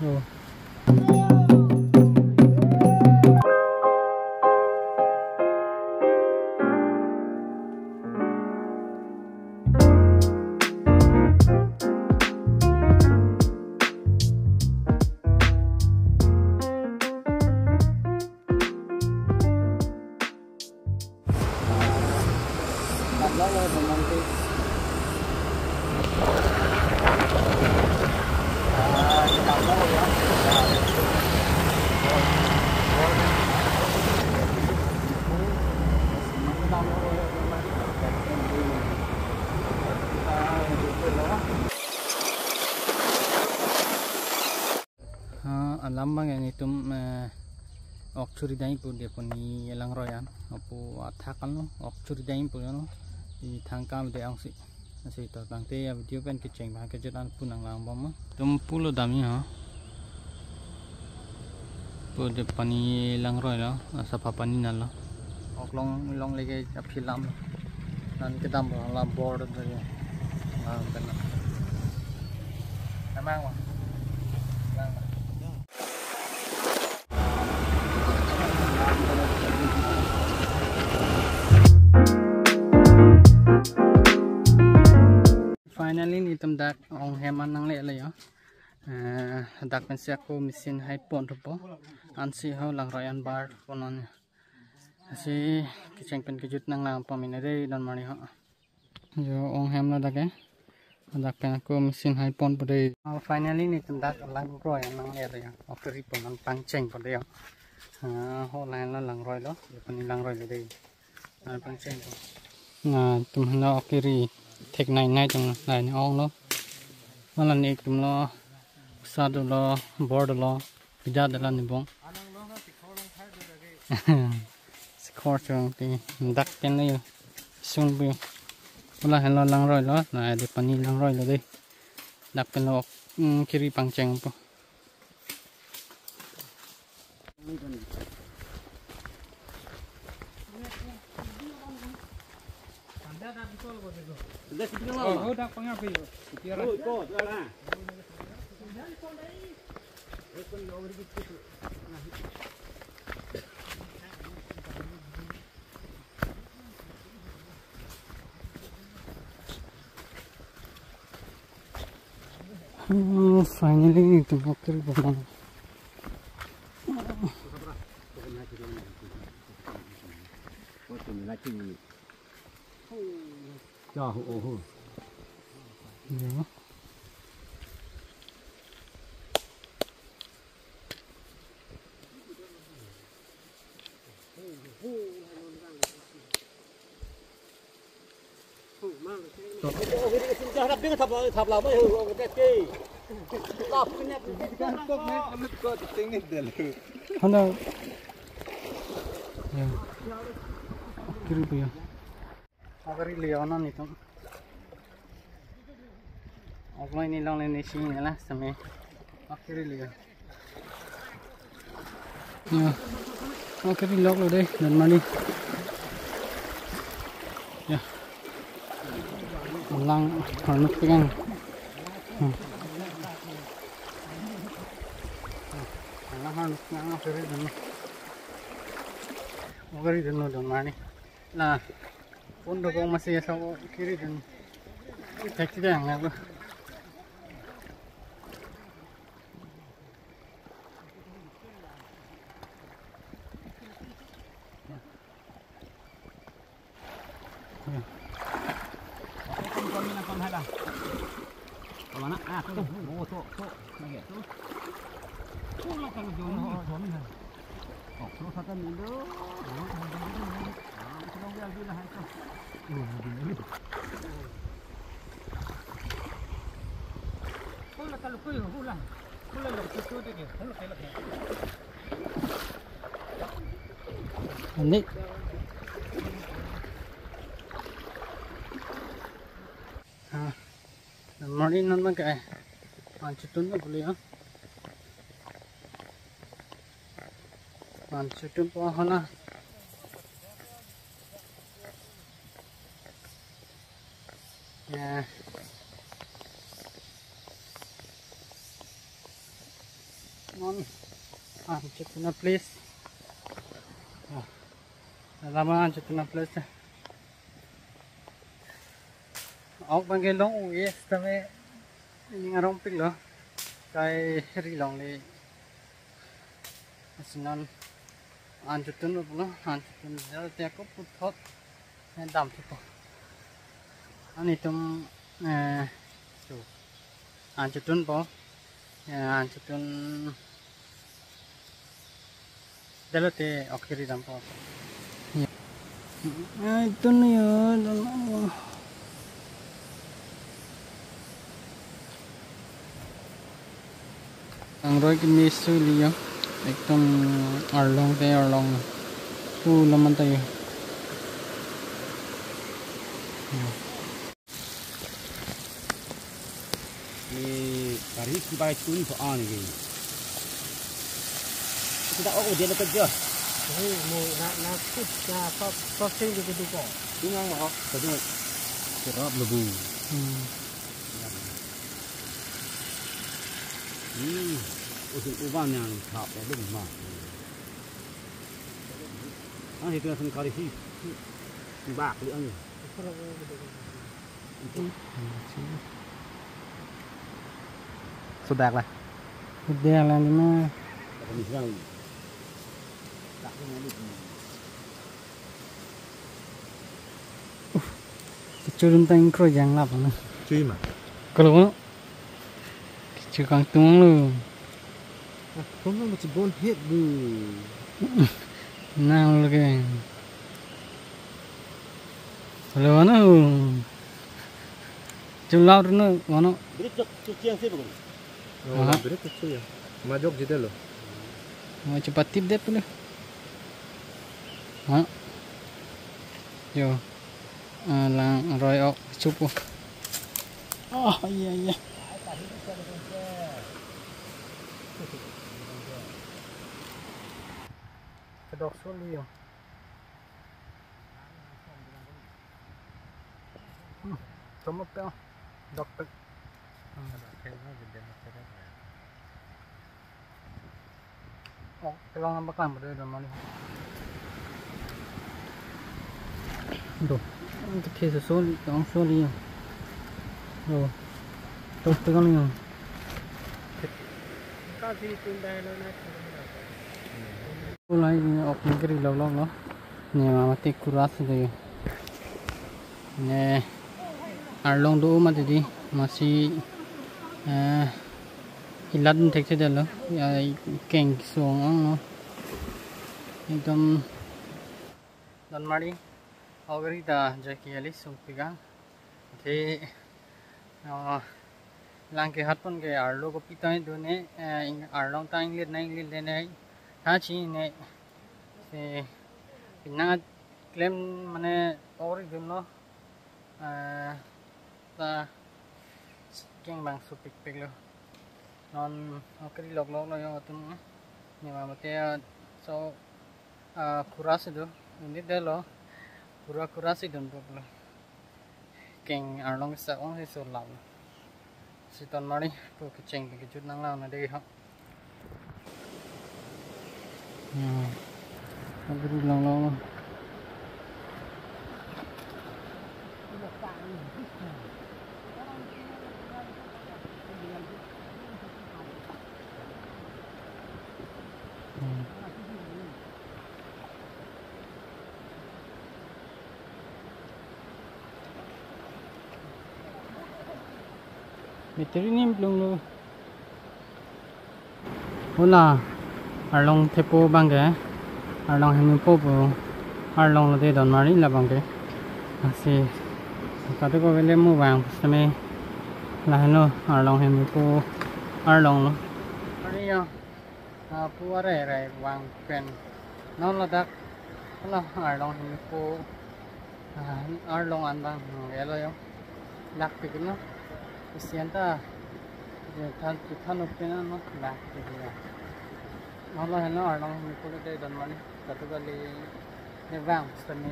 Oh. Lambang yang itu curi dain pun dia puni lang royan apu athakan lo curi dain pun lo di thangkam de ang si to bang te ya video kan keceng bang kejutan pun ang lang bom tum pulo dami ha pu de pani lang roy lo sapa pani nal lo long lege aphilam nan kedam la board de kan amang wa finally ni tam dak ong heman nang le yo dak pen sia ko mesin hai pon po ansi ho lang royan bar ponon si kicheng pen kejut nang lang pamine re dan mari ho yo ong hem la dak pen ko mesin hai pon po de finally ni tam dak lang royan nang le yo ofri ponon pang cheng po de yo ho lan la lang roy lo yo pani lang roy le de pang cheng po na tum na okiri thek nai nai trong này ong lo nó là này tum lo sa do lo board lo pija de la ni bong score trong thì dak ken này sun bu là hen lo lang roi lo na de pani lang roi lo de dak pen lo kiri pang cheng po oh dak pangap yo tira ko dala finally itu motor bang cho hổ nhớ thập là mới hưởng cái gì đọc cái này cái cốc này nó có tính này để lừa hắn đâu kiri punya agar liana nih tuh aku ini long ini sini lah sampai akhirnya lihat ya akhirnya log lo deh dan mani ya lang harus pegang lang harus pegang akhirnya dan mani nah untuk kau masih ya kiri dan cek tidak yang aku ini mari non pakai pancetun boleh ya pancetun pohon lah ya non Anjutuna place. Lama Anjutuna place. Ông bằng cái lông yes tapi ini ngarong pil lo kai rilong le asinan Anjutun lo Anjutun jauh tiap ko putot dam tipo ani tum tu Anjutun po Anjutun dalote okiri dam po itu nih ya ang roy kinisu liya ekdom arlong tu laman tayo ni tarik bai tun so an ge kita oh dia nak kerja mau nak put top sing di situ kok tungang mo tadi serap lebu usul uban yang thap belum mah itu yang kali sih bak li anh sudah lah ni mah kecurun tang kro yang lap na cuy mah kalau kecur kang tung lu kamu macam bon head bu nah lagi kalau mana jual tu na mana berit cuci yang sih bukan berit cuci ya majok jadi lo mau cepat tip deh pula yo lang roy ok cupu oh iya kedok soli yo toma pe dokter oh kalau ngambek lambat udah mau tuh untuk kisah soli tong soli yo tuh tekan yo kasih tunda lo na mulai ok negeri lo ni mati kuras tu ni arlong do mati di masih ilat tek saja lo ya keng suang no एकदम Danmari already da jaki ali sumpiga the lang ke hatpon ke arlo ko pitai dune arlong ta inglit na inglit le ha chi ne se pinang claim mane ori dumno ta keng bang supik peklo non okri log lo yo tum ni ma mate so kuras itu ini deh lo pura kuras itu untuk lo keng arlong sa ong si so lau si ton mari tu keceng kejut nang lau na deh ha agri long lo Veterinim belum lo. Hola, arlong tepo bangke, arlong hemipo bu, arlong lo de don mari la bangke. Asi, kata ko beli mu bang, seme lah no arlong hemipo, arlong lo. Ari yo, pu are bang pen, non lo dak, hola arlong hemipo, arlong andang, elo yo, lak pikir no. Sienta tan opena no back to the no hello arlong mi ko de don mani katu kali ne bang stani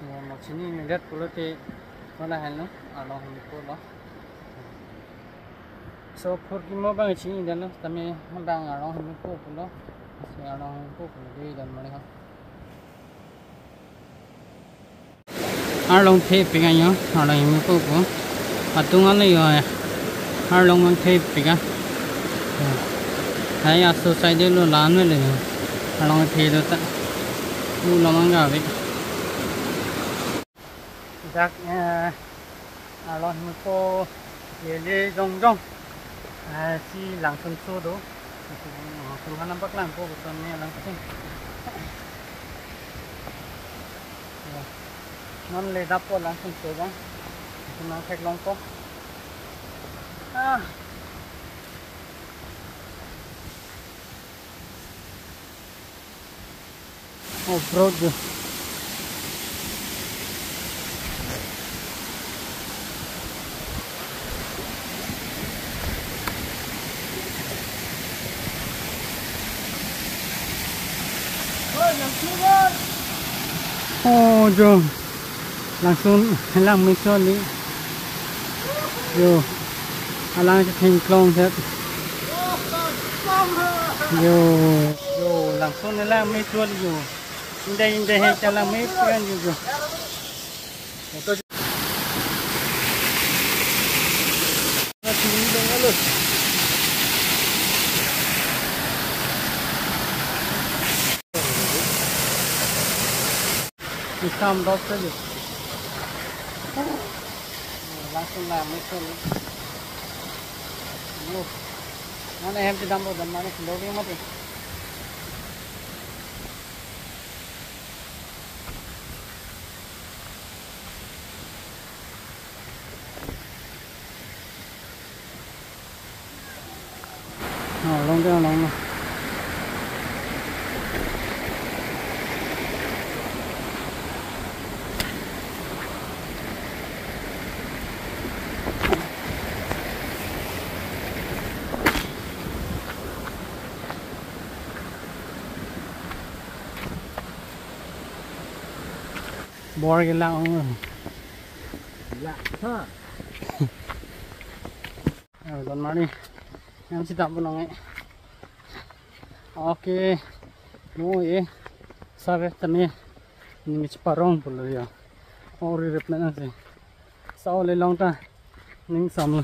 mo chini ni det pulote no hello arlong mi ko lo so for kimo bang chi dan lo tami bang arong himi po pulo si arong po pulo di dan mari ha arong the pinga yo arong himi po po atungan le yo arong mang the pinga hai aso sai de lo lan me le arong the do ta u lo mang ga vi dak arong himi po le jong jong si langsung so do Tuhan nampak lampu bukannya langsung non le dapo langsung so bang cuma kayak longko off-road jo oh jo langsung lang mission ni yo alang cho thành công hết yo langsung lang mission yo đây hay cho lang mission yo Isam dos tadi. Langsung lah mission. Mana yang tidak mau dan mana sendiri mati. Oh, long. Bor cái lăng lạ ha còn mà đi em sẽ tập vào ấy ok nuôi sao vậy tầm này mình chỉ parong bự rồi ori rep nữa gì sau lấy long ta mình xong luôn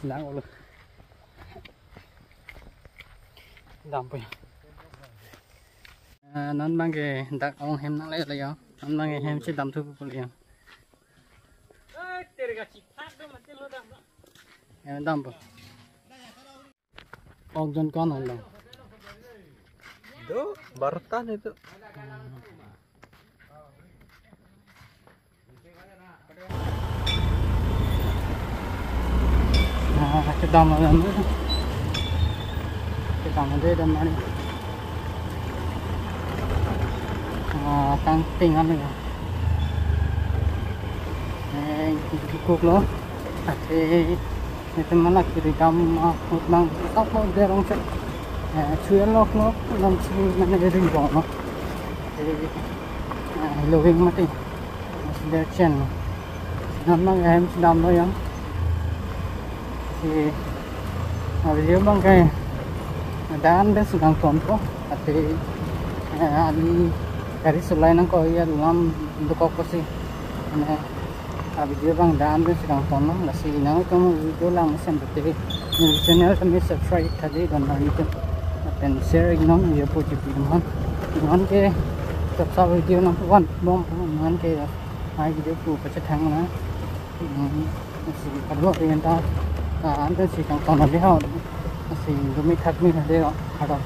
lãng luôn làm vậy non bang cái đặc ông hem nặng lấy rồi non bang cái hem chỉ đâm thu bự liền em đâm bự ông dân con hồn lòng itu barutan itu cái đâm là nữa cái đâm ở đây đâm này tăng tinh ăn nữa cục nó thì teman lagi di dalam utang apa dia orang cek cuy lok dalam sini mana dia ringgong no loving mati masih dia chen nama em sedang lo yang si dia bang kayak dan dia sedang tonton tapi ali dari selain angkau ya dalam untuk apa sih video bang dan dia sedang tonton nasi nang kamu video lang mesin betul ni channel kami subscribe tadi dan hari itu dan share inom ya puji piman dengan ke subscribe video nang one bom dengan ke hai video ku baca thang na nasi kedua dengan ta anda si kang tonton dia nasi demi thak mi ada ada